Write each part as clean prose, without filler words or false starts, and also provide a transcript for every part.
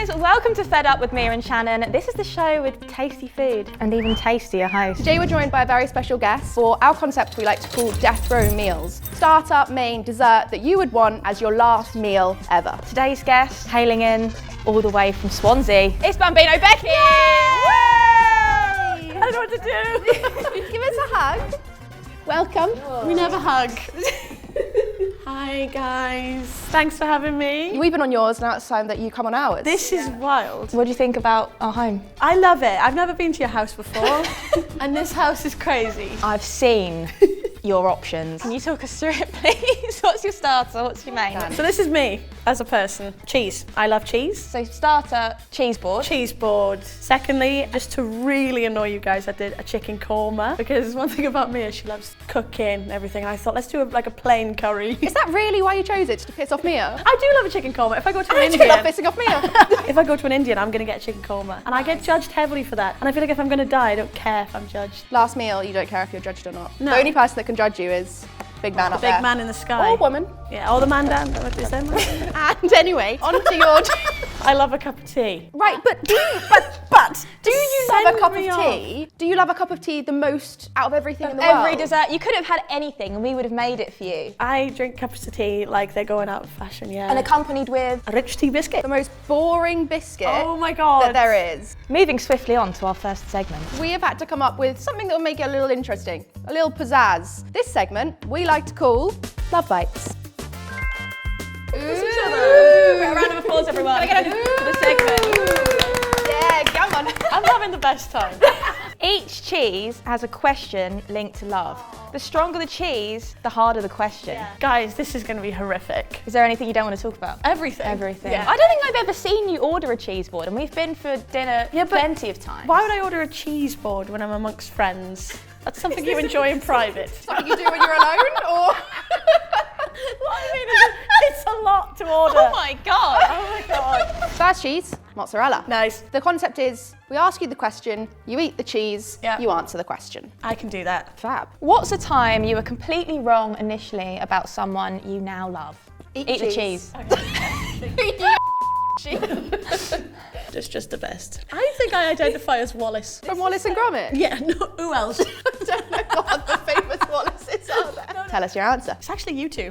guys, welcome to Fed Up with Mia and Shannon. This is the show with tasty food and even tastier hosts. Today we're joined by a very special guest for our concept we like to call death row meals. Starter, main, dessert that you would want as your last meal ever. Today's guest, hailing in all the way from Swansea, it's BambinoBecky! I don't know what to do. Give us a hug. Welcome. We never hug. Hi guys, thanks for having me. We've been on yours, now it's time that you come on ours. This is wild. What do you think about our home? I love it. I've never been to your house before and this house is crazy. I've seen your options. Can you talk us through it, please? What's your starter? What's your main? So this is me as a person. Cheese. I love cheese. So starter, cheese board. Cheese board. Secondly, just to really annoy you guys, I did a chicken korma because one thing about Mia, she loves cooking and everything. And I thought, let's do like a plain curry. Is that really why you chose it, to piss off Mia? I do love a chicken korma. If I go to an I Indian, love pissing off Mia. if I go to an Indian, I'm gonna get a chicken korma, and I get judged heavily for that. And I feel like if I'm gonna die, I don't care if I'm judged. Last meal, you don't care if you're judged or not. No. The only person that can judge you is big man up there. Big man in the sky. Or woman. Yeah, or the man down. What is that? And anyway, on to your... I love a cup of tea. Right, but do you love a cup of tea? Do you love a cup of tea the most out of everything in the world? Every dessert. You could have had anything and we would have made it for you. I drink cups of tea like they're going out of fashion, yeah. And accompanied with a rich tea biscuit. The most boring biscuit Oh my God. that there is. Moving swiftly on to our first segment. We have had to come up with something that will make it a little interesting, a little pizzazz. This segment we like to call Love Bites. A round of applause, everyone. For the segment. Yeah, come on. I'm having the best time. Each cheese has a question linked to love. The stronger the cheese, the harder the question. Yeah. Guys, this is going to be horrific. Is there anything you don't want to talk about? Everything. Everything. Yeah. I don't think I've ever seen you order a cheese board, and we've been for dinner plenty of times. Why would I order a cheese board when I'm amongst friends? That's something you enjoy in private. Something you do when you're alone, or? What I mean is, it's a lot to order. Oh my God. Oh my God. First cheese, mozzarella. Nice. The concept is, we ask you the question, you eat the cheese, Yeah. you answer the question. I can do that. Fab. What's a time you were completely wrong initially about someone you now love? Eat the cheese. It's just the best. I think I identify as Wallace. From Wallace and Gromit? Yeah, no, who else? I don't know what other famous Wallaces are there. Tell us your answer. It's actually you two.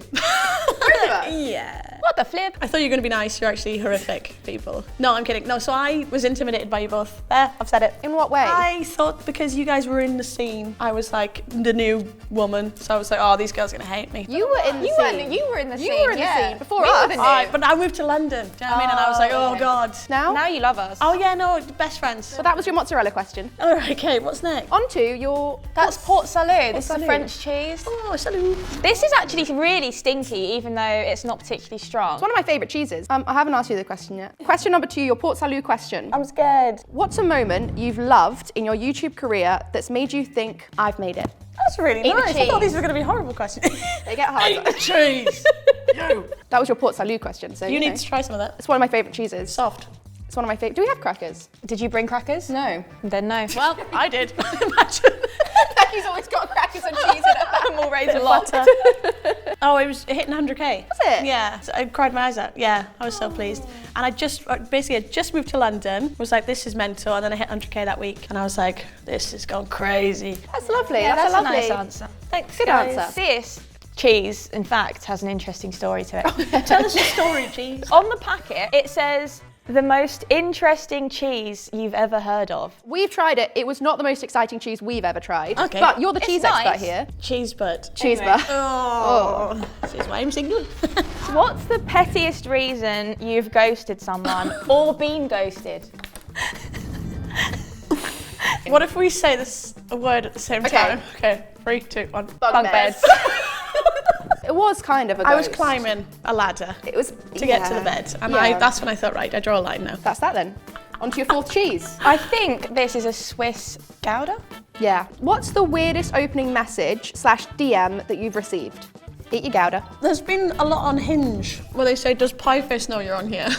Really? Yeah. What the flip? I thought you were going to be nice. You're actually horrific people. No, I'm kidding. No, so I was intimidated by you both. There, I've said it. In what way? I thought because you guys were in the scene, I was like the new woman. So I was like, oh, these girls are going to hate me. You were in the scene. You were in the scene. You were in the scene before us. But I moved to London. Do you know what I mean? And I was like, oh God. Now you love us. Oh yeah, no, best friends. So that was your mozzarella question. All right, okay, what's next? On to your... That's Port Salut. This is Salut. a French cheese. Oh, salut. This is actually really stinky, even though it's not particularly strong. It's one of my favourite cheeses. I haven't asked you the question yet. Question number 2, your Port Salut question. I'm scared. What's a moment you've loved in your YouTube career that's made you think, I've made it? That's really Eat the nice. I thought cheese. these were going to be horrible questions. They get harder. Cheese. No. That was your Port Salut question, so You know. need to try some of that. It's one of my favourite cheeses. Soft. It's one of my favourite. Do we have crackers? Did you bring crackers? No. Then no. Well, I did. Imagine. Becky's always got crackers and cheese in her bag. We'll raise a lot. Oh, it was hitting 100k. Was it? Yeah. So I cried my eyes out. Yeah, I was so pleased. And I just moved to London. Was like, this is mental. And then I hit 100k that week, and I was like, this is gone crazy. That's lovely. Yeah, that's that's a lovely nice answer. Thanks. Good guys. answer. This cheese, in fact, has an interesting story to it. Tell us your story, cheese. On the packet, it says, the most interesting cheese you've ever heard of. We've tried it. It was not the most exciting cheese we've ever tried. Okay. But you're the It's cheese nice. expert here. Cheese butt. Cheese Anyway. bar. Oh. This is why I'm single. What's the pettiest reason you've ghosted someone or been ghosted? What if we say this a word at the same Okay. time? Okay. 3, 2, 1. Bunk beds. It was kind of a I was ghost. climbing a ladder It was to get to the bed, and Yeah. that's when I thought, right, I draw a line now. That's that then. On to your 4th cheese. I think this is a Swiss Gouda. Yeah. What's the weirdest opening message / DM that you've received? Eat your Gouda. There's been a lot on Hinge where they say, does Pie Face know you're on here? And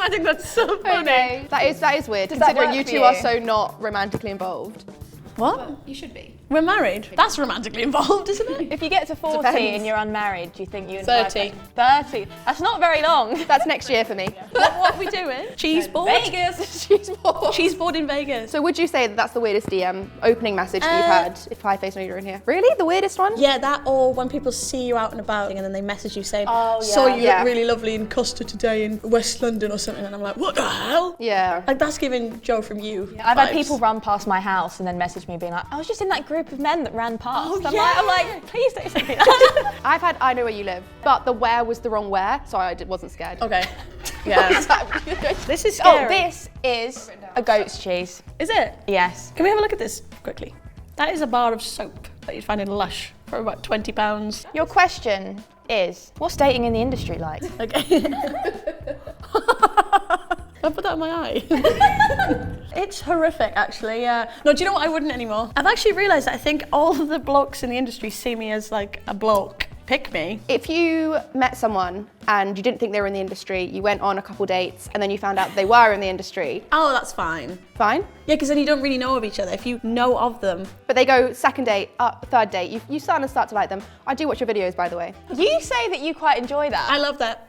I think that's so funny. Okay. That is weird, that considering work you for two you? are so not romantically involved. What? You should be. We're married. That's romantically involved, isn't it? If you get to 40 Depends. and you're unmarried, do you think you and 30. 30. That's not very long. That's next year for me. What are we doing? Cheese board? Vegas. Cheese board in Vegas. So would you say that that's the weirdest DM opening message that you've had? If Pie Face know you're in here. Really? The weirdest one? Yeah, that or when people see you out and about and then they message you saying, Oh, yeah. saw you Yeah. look really lovely in Costa today in West London or something, and I'm like, what the hell? Yeah. Like that's giving Joe from you. I've had vibes. people run past my house and then message me being like, I was just in that group of men that ran past. Oh, I'm yeah. like, please don't say that. I've had I know where you live, but the where was the wrong where, so I wasn't scared. Okay. Yeah. This is Oh, scary. this is a goat's cheese. Is it? Yes. Can we have a look at this quickly? That is a bar of soap that you'd find in Lush for about £20. Your question is, what's dating in the industry like? Okay. I put that in my eye. It's horrific, actually, yeah. No, do you know what? I wouldn't anymore. I've actually realised that I think all of the blokes in the industry see me as like a bloke. Pick me. If you met someone and you didn't think they were in the industry, you went on a couple dates and then you found out they were in the industry, Oh, that's fine. fine. Yeah, because then you don't really know of each other. If you know of them. But they go second date, third date, you start to like them. I do watch your videos, by the way. You say that you quite enjoy that. I love that.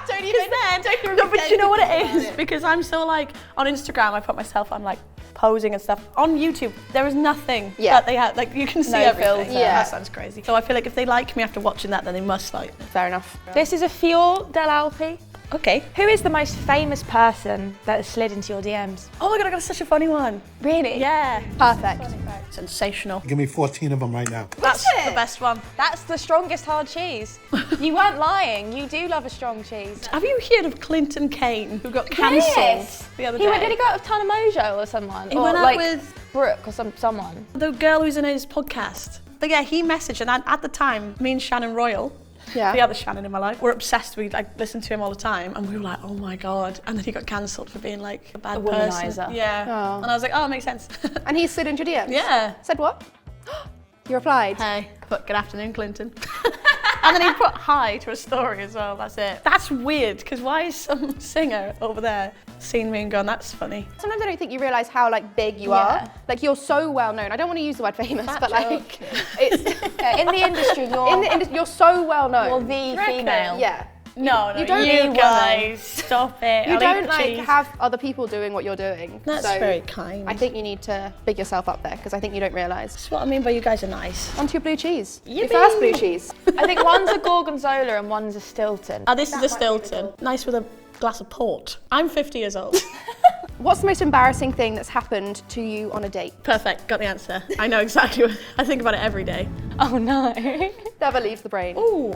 Don't even. No, but you know what it is? Because I'm so like, on Instagram, I put myself on like posing and stuff. On YouTube, there is nothing that they have. Like, you can see No everything. filter. Yeah. That sounds crazy. So I feel like if they like me after watching that, then they must like me. Fair enough. This is a Fior dell'Alpi. Okay. Who is the most famous person that has slid into your DMs? Oh my God, I got such a funny one. Really? Yeah. Perfect. Sensational. Give me 14 of them right now. That's the best one. That's the strongest hard cheese. You weren't lying. You do love a strong cheese. Have you heard of Clinton Kane, who got cancelled the other day? Did he go out with Tana Mojo or someone? He or went out like with Brooke or someone. the girl who's in his podcast. But yeah, he messaged, and at the time, me and Shannon Royal, Yeah. the other Shannon in my life, were obsessed. We like listened to him all the time, and we were like, oh my God. And then he got cancelled for being like a bad A person. womanizer. Yeah. Oh. And I was like, oh, it makes sense. And he slid into your DMs? Yeah. Said what? You replied? Hey, put good afternoon, Clinton. And then he put hi to a story as well, that's it. That's weird, because why is some singer over there seeing me and gone, that's funny? Sometimes I don't think you realise how like big you Yeah. are. Like you're so well known. I don't want to use the word famous, Fat but like it's In the industry, you're you're so well known. you're the female. Yeah. No, you don't you need guys, stop it. You I'll don't eat like cheese. have other people doing what you're doing. That's So very kind. I think you need to big yourself up there because I think you don't realise. That's what I mean by you guys are nice. Onto your blue cheese. Your Yippee. first blue cheese. I think one's a Gorgonzola and one's a Stilton. Oh, this is a Stilton. Nice with a glass of port. I'm 50 years old. What's the most embarrassing thing that's happened to you on a date? Perfect, got the answer. I know exactly what, I think about it every day. Oh no. Never leaves the brain. Ooh.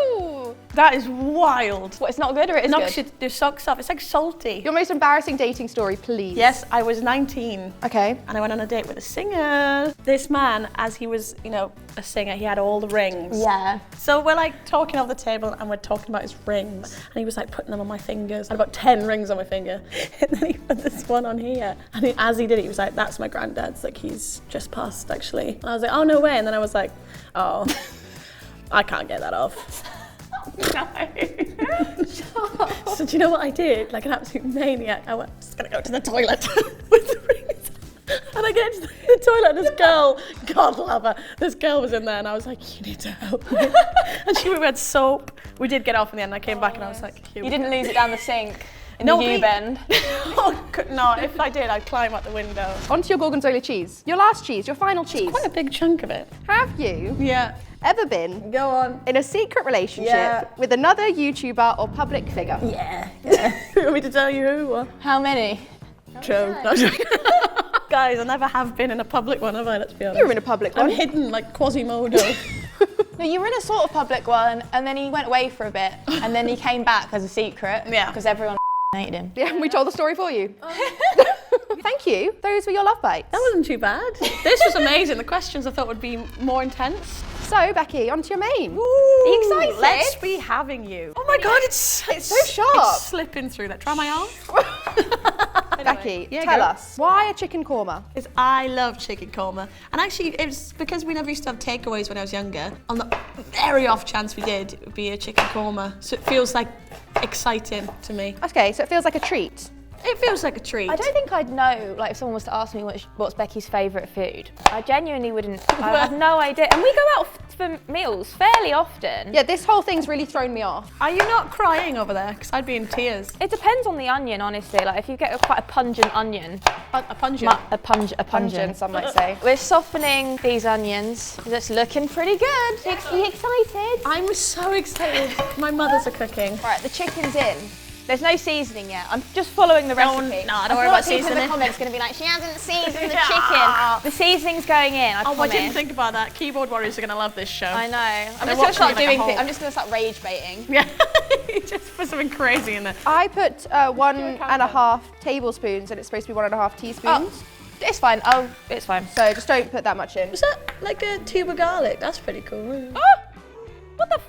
Ooh. That is wild. What, it's not good or it is Knocks good? your socks off. It's like salty. Your most embarrassing dating story, please. Yes, I was 19 Okay. and I went on a date with a singer. This man, as he was, a singer, he had all the rings. Yeah. So we're like talking off the table and we're talking about his rings. And he was like putting them on my fingers. I had about 10 rings on my finger. And then he put this one on here. And as he did it, he was like, that's my granddad's. Like, he's just passed, actually. And I was like, oh, no way. And then I was like, oh, I can't get that off. So do you know what I did? Like an absolute maniac. I went, I'm just gonna go to the toilet with the rings. And I get to the toilet and this girl, God love her, this girl was in there and I was like, you need to help me. And we had soap. We did get off in the end. I came back and I was like, You didn't lose it down the sink in No, the we- U-bend. No, if I did, I'd climb out the window. Onto your Gorgonzola cheese. Your last cheese, your final cheese. Quite a big chunk of it. Have you Yeah. ever been Go on. in a secret relationship Yeah. with another YouTuber or public figure? Yeah. You want me to tell you who? How many? True. No, guys, I never have been in a public one, have I? Let's be honest. You were in a public I'm one. hidden like Quasimodo. No, you were in a sort of public one and then he went away for a bit and then he came back as a secret. Yeah. Because everyone hated him. Yeah, we told the story for you. Thank you. Those were your love bites. That wasn't too bad. This was amazing. The questions I thought would be more intense. So, Becky, onto your main. Ooh, Are you excited? Let's be having you. Oh my God, it's so sharp. It's slipping through that. Try my arm. Becky, Yeah, tell go. us, why a chicken korma? Is I love chicken korma. And actually, it's because we never used to have takeaways when I was younger. On the very off chance we did, it would be a chicken korma. So it feels like exciting to me. Okay, so it feels like a treat. It feels like a treat. I don't think I'd know, like, if someone was to ask me what's Becky's favourite food. I genuinely wouldn't. I have no idea. And we go out for meals fairly often. Yeah, this whole thing's really thrown me off. Are you not crying over there? Because I'd be in tears. It depends on the onion, honestly. Like, if you get quite a pungent onion. A pungent? A pungent, Some might say. We're softening these onions. That's looking pretty good. Are you excited? I'm so excited. My mothers are cooking. Right, the chicken's in. There's no seasoning yet. I'm just following the recipe. No, don't worry about people in seasoning. the comments going to be like, she hasn't seasoned the chicken. The seasoning's going in, I promise. I didn't think about that. Keyboard warriors are going to love this show. I know. I'm They're just going to start watching me like doing a things. hawk. I'm just going to start rage baiting. Yeah, just put something crazy in there. I put 1.5 tablespoons and it's supposed to be 1.5 teaspoons. Oh, it's fine. Oh, it's fine. So just don't put that much in. Was that like a tube of garlic? That's pretty cool. Oh! What the f?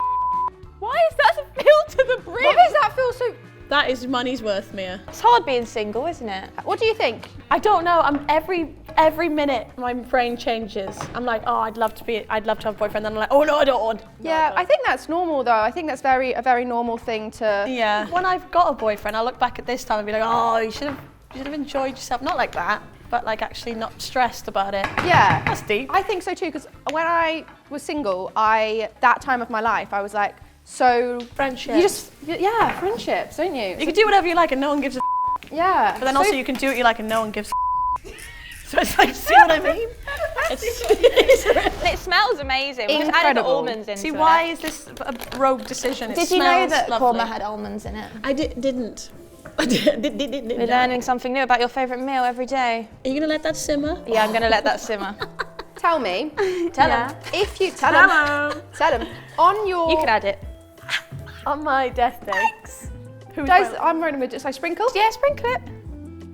Why is that filled to the brim? Why does that feel so... That is money's worth, Mia. It's hard being single, isn't it? What do you think? I don't know. Every minute my brain changes. I'm like, oh, I'd love to have a boyfriend. Then I'm like, oh no, I don't want. Yeah, I think that's normal though. I think that's a very normal thing to... Yeah. When I've got a boyfriend, I'll look back at this time and be like, oh, you should have enjoyed yourself. Not like that, but like actually not stressed about it. Yeah. That's deep. I think so too, because when I was single, that time of my life, I was like, so... Friendships. Yeah, friendships, don't you? You can do whatever you like and no one gives a Yeah. but then also you can do what you like and no one gives a so it's like, see what I mean? It smells amazing. We just added the Incredible. almonds into See, it. why is this a rogue decision? It Did you know smells that lovely. korma had almonds in it? I didn't. We're learning something new about your favourite meal every day. Are you gonna let that simmer? Yeah, I'm going to let that simmer. Tell me. Tell him. If you... Tell him. On your... You can add it. On my death days. I'm running with... Should I sprinkle? Yeah, sprinkle it.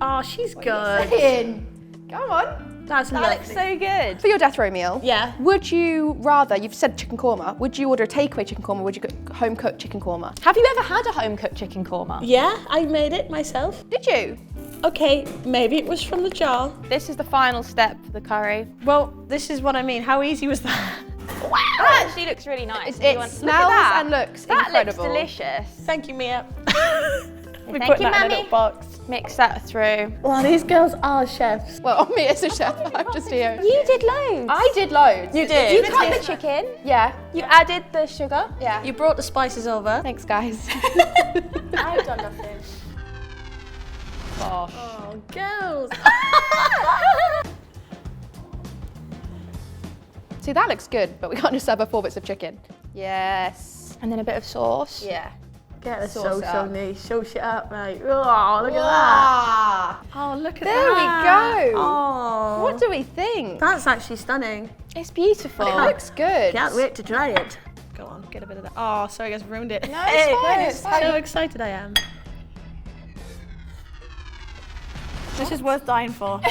Oh, she's good. In. Come on. That's That lovely. looks so good. For your death row meal, Yeah. would you rather, you've said chicken korma, would you order a takeaway chicken korma or would you cook home cooked chicken korma? Have you ever had a home-cooked chicken korma? Yeah, I made it myself. Did you? Okay, maybe it was from the jar. This is the final step for the curry. Well, this is what I mean. How easy was that? Wow! That actually looks really nice. It Look at smells that. and looks That incredible. looks delicious. Thank you, Mia. We Thank put you, that in a Mummy. little box. Mix that through. Well, these girls are chefs. Well, me as a chef, I'm just here. You did loads. I did loads. You did. You cut the chicken. Yeah. You added the sugar. Yeah. You brought the spices over. Thanks, guys. I've done nothing. Gosh. Oh, girls. See, that looks good, but we can't just have 4 bits of chicken. Yes. And then a bit of sauce. Yeah. Get the Sauce so up. nice. Sauce it up, mate. Oh, look at that. Ah. Oh, look at There that. we go. Oh. What do we think? That's actually stunning. It's beautiful. It looks good. Can't wait to try it. Go on, get a bit of that. Oh, sorry, I guys ruined it. No, it's fine, it's fine. So excited I am. This is worth dying for.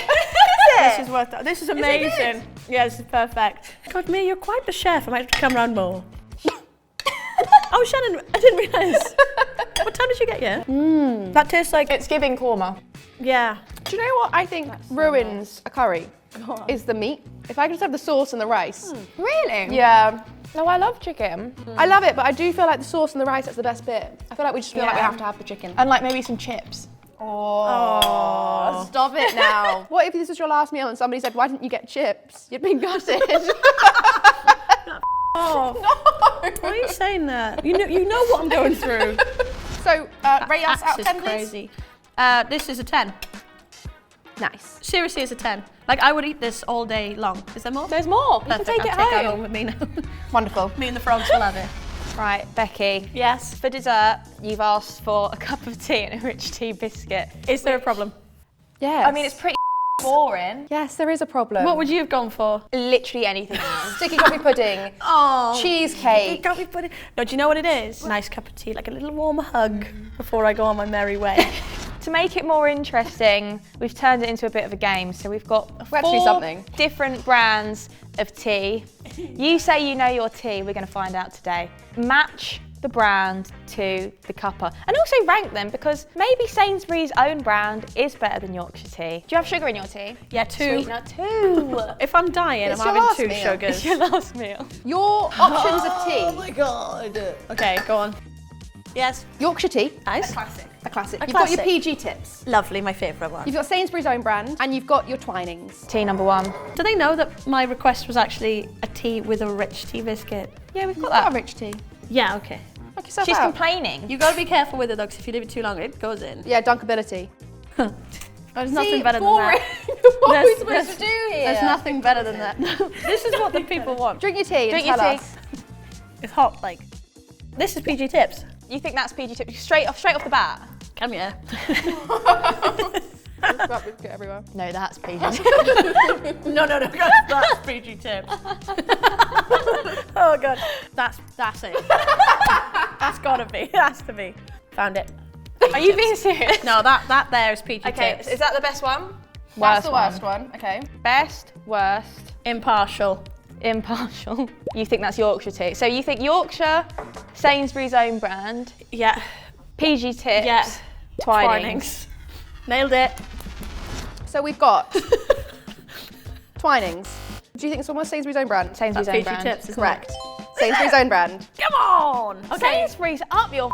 This is worth. This is amazing. Yeah, this is perfect. God, Mia, you're quite the chef. I might have to come round more. Oh, Shannon, I didn't realise. What time did you get here? That tastes like. It's giving korma. Yeah. Do you know what I think ruins a curry? Is the meat. If I could just have the sauce and the rice. Really? Yeah. No, I love chicken. I love it, but I do feel like the sauce and the rice, that's the best bit. I feel like we just feel like we Yeah. have to have the chicken. And like maybe some chips. Oh, stop it now. What if this was your last meal and somebody said, why didn't you get chips? You'd been gutted. Oh. No. Why are you saying that? You know what I'm going through. So, rate us out of 10, please. Crazy. This is a 10. Nice. Seriously, it's a 10. Like, I would eat this all day long. Is there more? There's more. You can Perfect, take it I'll take that home. home with me now. Wonderful. Me and the frogs will have it. Right, Becky. Yes. For dessert, you've asked for a cup of tea and a rich tea biscuit. Is there a problem? Yes. I mean, it's pretty boring. Yes, there is a problem. What would you have gone for? Literally anything else. Sticky coffee pudding, Oh. cheesecake. Can't we put it? No, do you know what it is? Nice cup of tea, like a little warm hug before I go on my merry way. To make it more interesting, we've turned it into a bit of a game. So we've got We have to do 4 something. different brands of tea. You say you know your tea, we're going to find out today. Match the brand to the cuppa. And also rank them, because maybe Sainsbury's own brand is better than Yorkshire tea. Do you have sugar in your tea? Yeah, 2. Sweetener 2. If I'm dying, It's I'm your having last 2 meal. sugars. It's your last meal. Your options of tea. my god. Okay, go on. Yes. Yorkshire tea. Nice. Classic. A classic. A You've got classic. your PG tips. Lovely, my favourite one. You've got Sainsbury's own brand, and you've got your Twinings. Tea number 1. Do they know that my request was actually a tea with a rich tea biscuit? Yeah, we've got Not that. a rich tea. Yeah, okay. Knock yourself She's out. complaining. You gotta be careful with it though, because if you leave it too long, it goes in. Yeah, dunkability. There's nothing better than boring. that. What are we There's- supposed to do here? There's nothing better than that. This is what the people want. Drink your tea Drink and tell your tea. us. It's hot, like. This is PG tips. You think that's PG tip straight off the bat? Come here. Grab biscuit everywhere. No, that's PG. No, that's PG tips. Oh god, that's it. That's gotta be. It has to be. Found it. Are you being serious? No, that there is PG Okay, tips. is that the best one? That's the worst one. Okay. Best, worst, Impartial. impartial. You think that's Yorkshire tea. So you think Yorkshire, Sainsbury's own brand, Yeah. PG tips, Yeah. Twinings. Nailed it. So we've got Twinings. Do you think this one was Sainsbury's own brand? Sainsbury's That's own PG brand. tips, isn't Correct. Sainsbury's own brand. Come on. Okay. Sainsbury's up your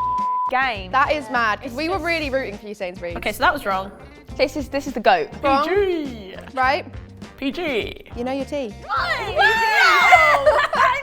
game. That is mad, because we were really rooting for you, Sainsbury's. Okay, so that was wrong. This is the goat. Wrong, PG. right? PG. You know your tea. I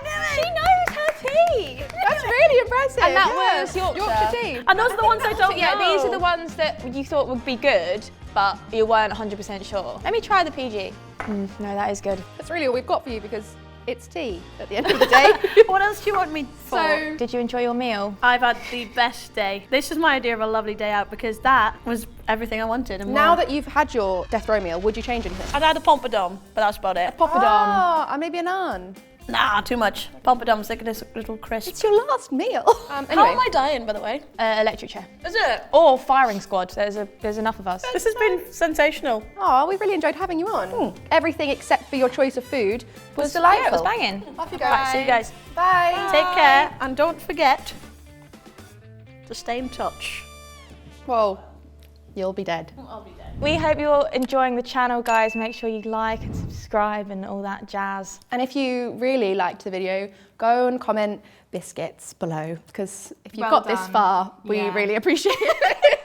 knew it. She knows her tea. That's really impressive. And that yeah. was Yorkshire. Yorkshire tea. And those are the ones I don't Yeah, know. these are the ones that you thought would be good, but you weren't 100% sure. Let me try the PG. No, that is good. That's really all we've got for you, because it's tea at the end of the day. What else do you want me for? So, Did you enjoy your meal? I've had the best day. This is my idea of a lovely day out because that was everything I wanted and more. now that you've had your death row meal, would you change anything? I'd had a pompadom, but that's about it. Poppadom. And maybe a naan. Nah, too much. Pompadom's like this little crisp. It's your last meal. How Anyway, am I dying, by the way? Electric chair. Is it? Or firing squad. There's enough of us. This has been sensational. oh, we really enjoyed having you on. Everything except for your choice of food was delightful. Yeah, it was banging. Off you Right, see you guys. Bye. Take care and don't forget to stay in touch. Whoa, you'll be dead. I'll be dead. We hope you're enjoying the channel, guys. Make sure you like and subscribe and all that jazz. And if you really liked the video, go and comment biscuits below, because if you've Well got this done. far, we Yeah. really appreciate it.